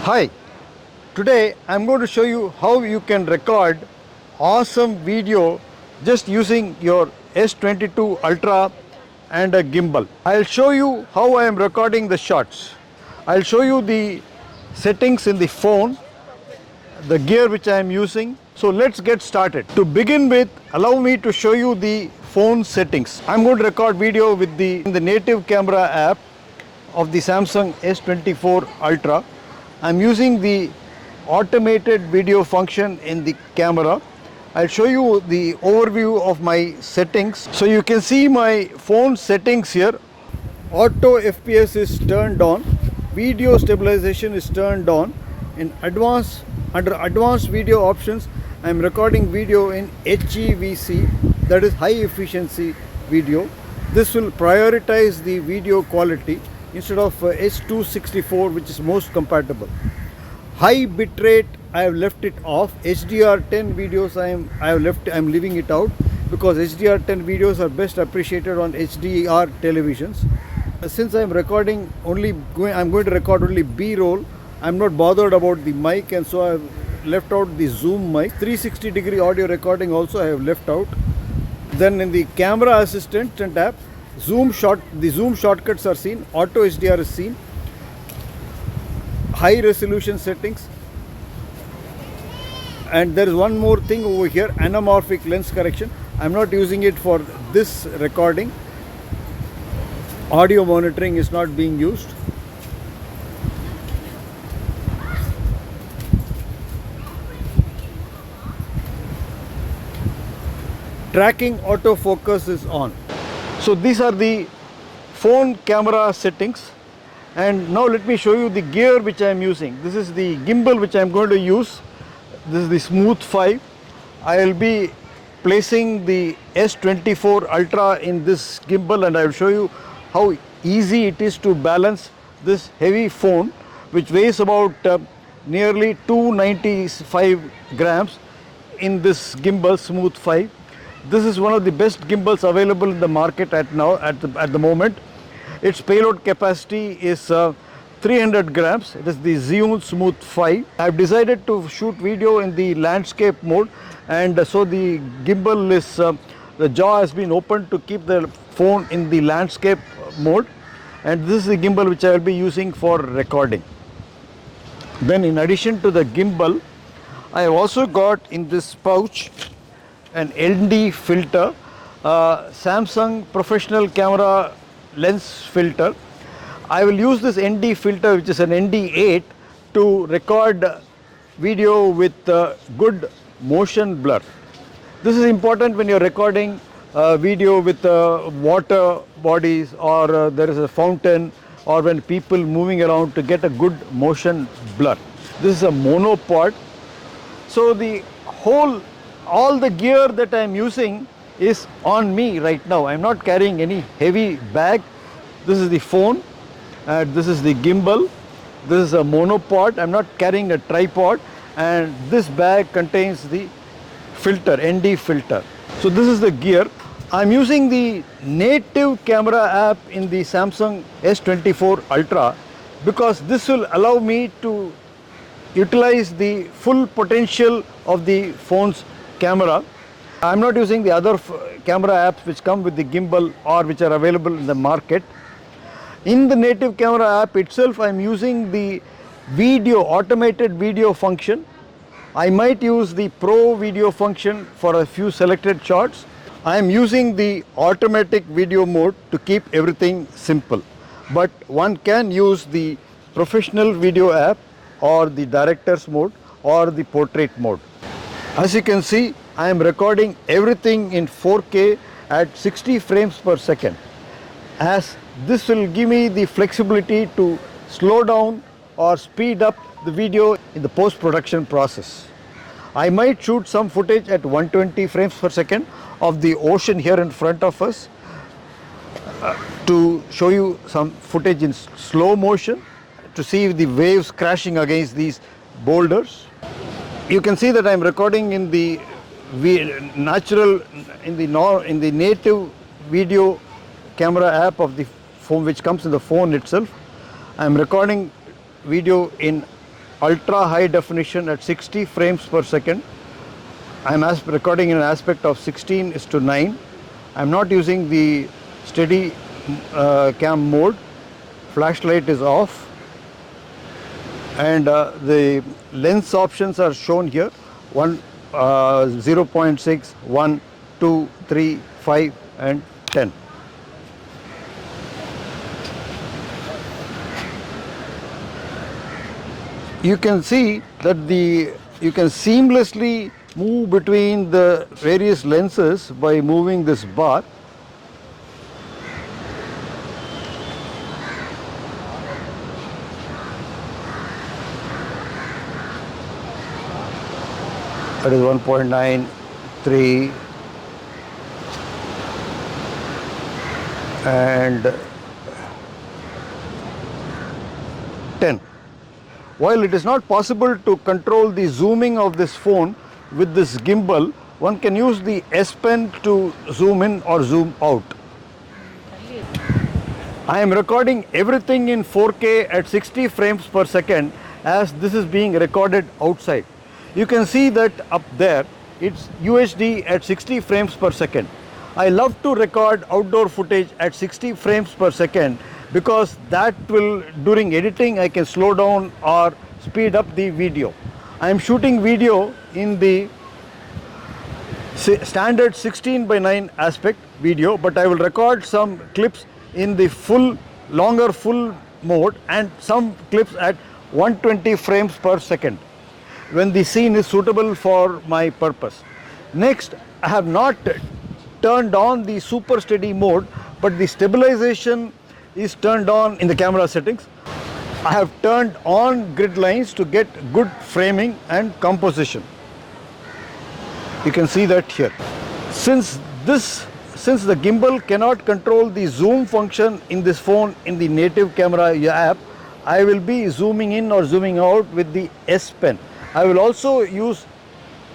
Hi, today I'm going to show you how you can record awesome video just using your S22 Ultra and a gimbal. I'll show you how I am recording the shots. I'll show you the settings in the phone, the gear which I am using. So let's get started. To begin with, allow me to show you the phone settings. I'm going to record video with the native camera app of the Samsung S24 Ultra. I'm using the automated video function in the camera. I'll show you the overview of my settings. So you can see my phone settings here. Auto FPS is turned on, video stabilization is turned on. In advanced, under advanced video options, I'm recording video in HEVC, that is high efficiency video. This will prioritize the video quality instead of H264, which is most compatible. High bitrate, I have left it off. HDR10 videos I'm leaving it out because HDR10 videos are best appreciated on HDR televisions. Since I'm recording I'm going to record only B-roll, I'm not bothered about the mic, and so I've left out the zoom mic. 360-degree audio recording also I have left out. Then in the camera assistant and app, the zoom shortcuts are seen, auto HDR is seen, high resolution settings, and there is one more thing over here, anamorphic lens correction. I'm not using it for this recording. Audio monitoring is not being used. Tracking autofocus is on. So these are the phone camera settings, and now let me show you the gear which I am using. This is the gimbal which I am going to use. This is the Smooth 5. I will be placing the S24 Ultra in this gimbal, and I will show you how easy it is to balance this heavy phone which weighs about nearly 295 grams in this gimbal Smooth 5. This is one of the best gimbals available in the market at the moment. Its payload capacity is 300 grams. It is the Xeon Smooth 5. I have decided to shoot video in the landscape mode, and so the gimbal is, the jaw has been opened to keep the phone in the landscape mode, and this is the gimbal which I will be using for recording. Then in addition to the gimbal, I have also got in this pouch an ND filter, Samsung professional camera lens filter. I will use this ND filter, which is an ND8, to record video with good motion blur. This is important when you're recording video with water bodies, or there is a fountain, or when people moving around, to get a good motion blur. This is a monopod. So all the gear that I am using is on me right now. I am not carrying any heavy bag. This is the phone, this is the gimbal, this is a monopod. I am not carrying a tripod, and this bag contains the filter, ND filter. So this is the gear. I am using the native camera app in the Samsung S24 Ultra because this will allow me to utilize the full potential of the phone's camera. I am not using the other camera apps which come with the gimbal or which are available in the market. In the native camera app itself, I am using the automated video function. I might use the Pro video function for a few selected shots. I am using the automatic video mode to keep everything simple. But one can use the professional video app, or the director's mode, or the portrait mode. As you can see, I am recording everything in 4K at 60 frames per second, as this will give me the flexibility to slow down or speed up the video in the post-production process. I might shoot some footage at 120 frames per second of the ocean here in front of us to show you some footage in slow motion to see the waves crashing against these boulders. You can see that I am recording in the native video camera app of the phone, which comes in the phone itself. I am recording video in ultra high definition at 60 frames per second. I'm recording in an aspect of 16:9. I'm not using the steady cam mode. Flashlight is off, and the lens options are shown here: 0.6, 1, 2, 3, 5 and 10. You can see that you can seamlessly move between the various lenses by moving this bar. That is 1.9, 3 and 10. While it is not possible to control the zooming of this phone with this gimbal, one can use the S Pen to zoom in or zoom out. I am recording everything in 4K at 60 frames per second, as this is being recorded outside. You can see that up there it's UHD at 60 frames per second. I love to record outdoor footage at 60 frames per second because that will, during editing, I can slow down or speed up the video. I am shooting video in the standard 16:9 aspect video, but I will record some clips in the longer full mode and some clips at 120 frames per second when the scene is suitable for my purpose. Next, I have not turned on the super steady mode, but the stabilization is turned on in the camera settings. I have turned on grid lines to get good framing and composition. You can see that here. Since the gimbal cannot control the zoom function in this phone in the native camera app, I will be zooming in or zooming out with the S Pen. I will also use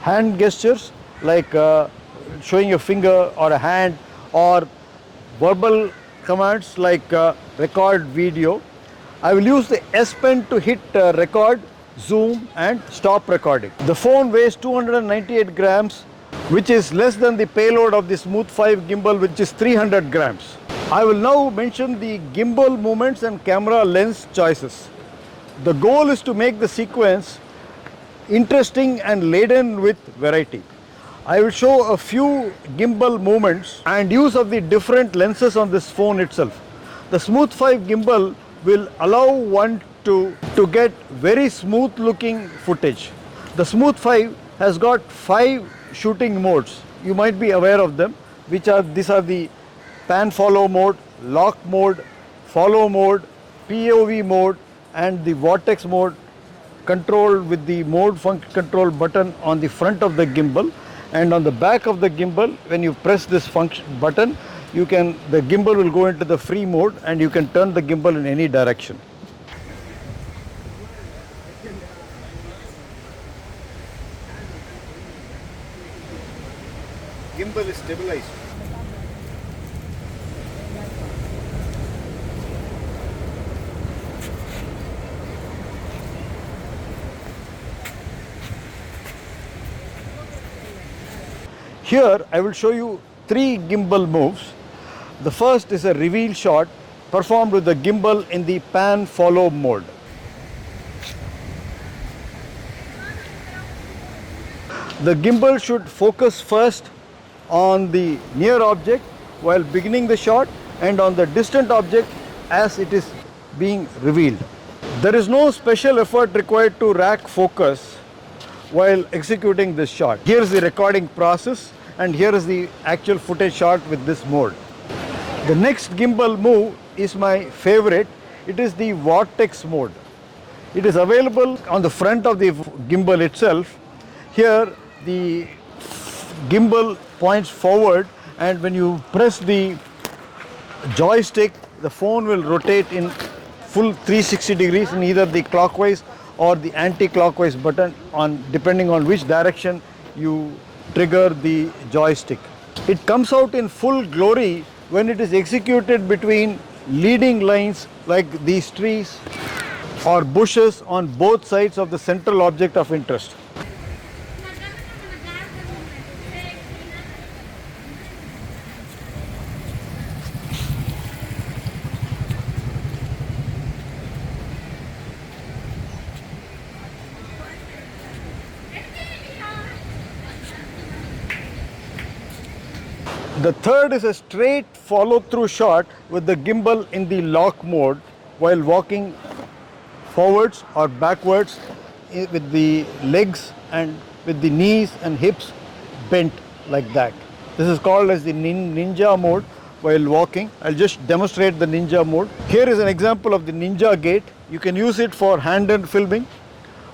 hand gestures like showing a finger or a hand, or verbal commands like record video. I will use the S Pen to hit record, zoom and stop recording. The phone weighs 298 grams, which is less than the payload of the Smooth 5 gimbal, which is 300 grams. I will now mention the gimbal movements and camera lens choices. The goal is to make the sequence interesting and laden with variety. I will show a few gimbal movements and use of the different lenses on this phone itself. The Smooth 5 gimbal will allow one to get very smooth looking footage. The Smooth 5 has got 5 shooting modes. You might be aware of them, these are the pan follow mode, lock mode, follow mode, POV mode and the vortex mode, controlled with the mode control button on the front of the gimbal. And on the back of the gimbal, when you press this button, the gimbal will go into the free mode and you can turn the gimbal in any direction. Gimbal is stabilized. Here I will show you 3 gimbal moves. The first is a reveal shot performed with the gimbal in the pan follow mode. The gimbal should focus first on the near object while beginning the shot and on the distant object as it is being revealed. There is no special effort required to rack focus while executing this shot. Here is the recording process and here is the actual footage shot with this mode. The next gimbal move is my favorite. It is the vortex mode. It is available on the front of the gimbal itself. Here the gimbal points forward and when you press the joystick, the phone will rotate in full 360 degrees in either the clockwise or the anti-clockwise button depending on which direction you trigger the joystick. It comes out in full glory when it is executed between leading lines like these trees. or bushes on both sides of the central object of interest. The third is a straight follow-through shot with the gimbal in the lock mode while walking forwards or backwards with the legs and with the knees and hips bent like that. This is called as the ninja mode while walking. I'll just demonstrate the ninja mode. Here is an example of the ninja gait. You can use it for hand-on filming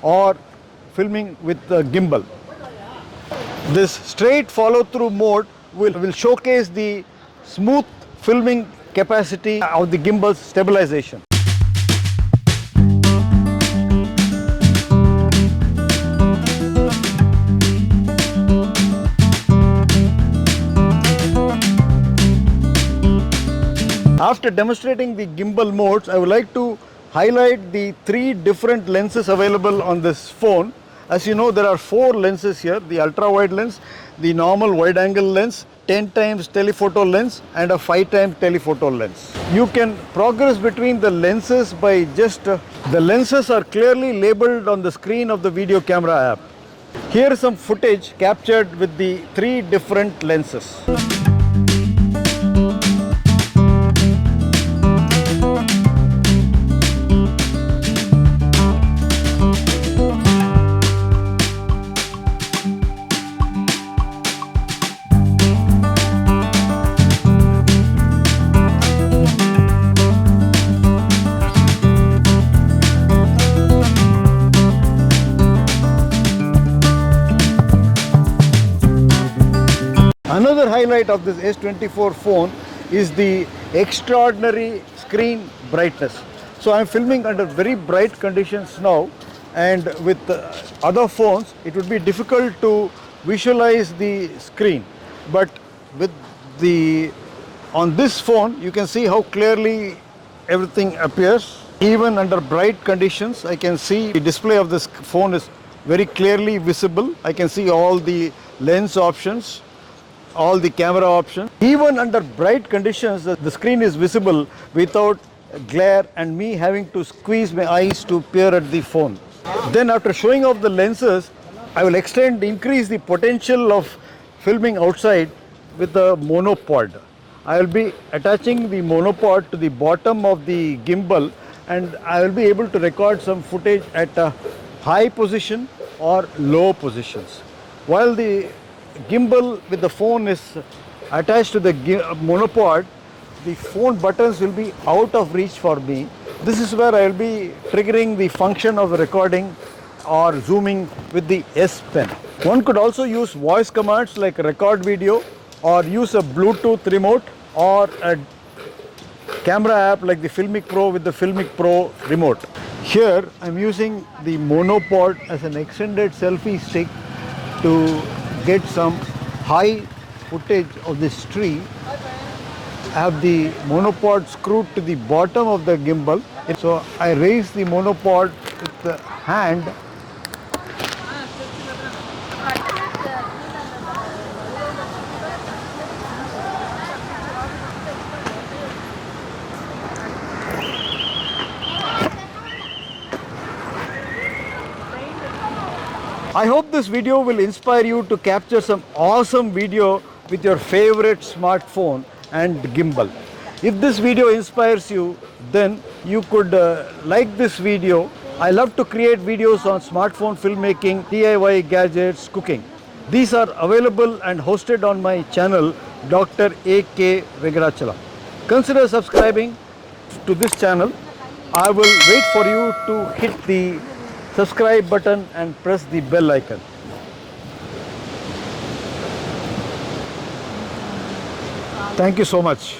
or filming with the gimbal. This straight follow-through mode will showcase the smooth filming capacity of the gimbal's stabilization. After demonstrating the gimbal modes, I would like to highlight the 3 different lenses available on this phone. As you know, there are 4 lenses here: the ultra wide lens, the normal wide angle lens, 10 times telephoto lens and a 5 times telephoto lens. You can progress between the lenses by just the lenses are clearly labeled on the screen of the video camera app. Here is some footage captured with the 3 different lenses. Another highlight of this S24 phone is the extraordinary screen brightness. So I am filming under very bright conditions now, and with other phones it would be difficult to visualize the screen, but with on this phone you can see how clearly everything appears. Even under bright conditions I can see the display of this phone is very clearly visible. I can see all the lens options, all the camera options. Even under bright conditions the screen is visible without glare and me having to squeeze my eyes to peer at the phone. Then after showing off the lenses, I will increase the potential of filming outside with the monopod. I will be attaching the monopod to the bottom of the gimbal, and I will be able to record some footage at a high position or low positions. While the gimbal with the phone is attached to the monopod, the phone buttons will be out of reach for me. This is where I will be triggering the function of recording or zooming with the S Pen. One could also use voice commands like record video, or use a Bluetooth remote, or a camera app like the Filmic Pro with the Filmic Pro remote. Here I am using the monopod as an extended selfie stick to get some high footage of this tree. I have the monopod screwed to the bottom of the gimbal. So I raise the monopod with the hand. I hope this video will inspire you to capture some awesome video with your favorite smartphone and gimbal. If this video inspires you, then you could like this video. I love to create videos on smartphone filmmaking, DIY gadgets, cooking. These are available and hosted on my channel, Dr.A.K. Venkatachala. Consider subscribing to this channel. I will wait for you to hit the subscribe button and press the bell icon. Thank you so much.